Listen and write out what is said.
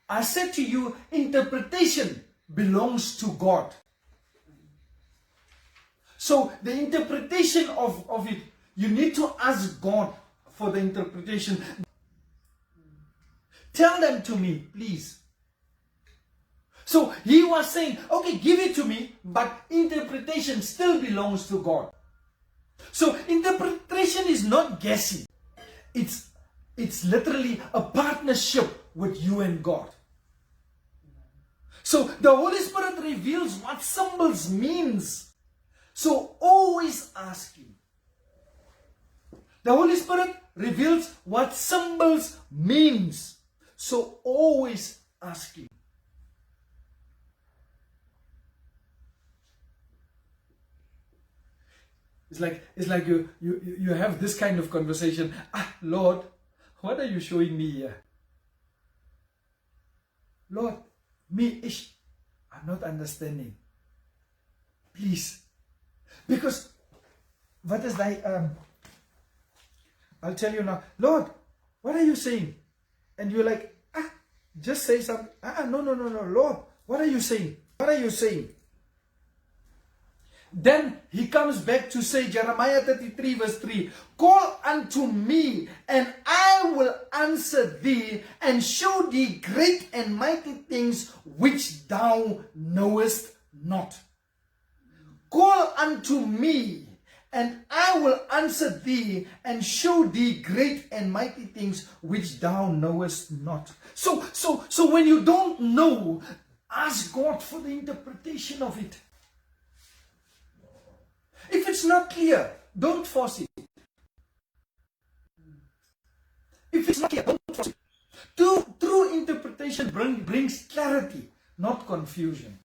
I said to you, interpretation belongs to God. So the interpretation of it, you need to ask God for the interpretation. Tell them to me, please. So he was saying, okay, give it to me, but interpretation still belongs to God. So interpretation is not guessing. It's literally a partnership with you and God. So the Holy Spirit reveals what symbols means. So always ask Him. The Holy Spirit reveals what symbols means. So always ask Him. It's like you have this kind of conversation. Lord, what are you showing me here? Lord, I'm not understanding. Please. Because what is I'll tell you now, Lord, what are you saying? And you're like, just say something. No, Lord, what are you saying? What are you saying? Then he comes back to say, Jeremiah 33 verse 3, call unto me, and I will answer thee, and show thee great and mighty things which thou knowest not. Call unto me, and I will answer thee, and show thee great and mighty things which thou knowest not. So when you don't know, ask God for the interpretation of it. If it's not clear, don't force it. If it's not clear, don't force it. True interpretation brings clarity, not confusion.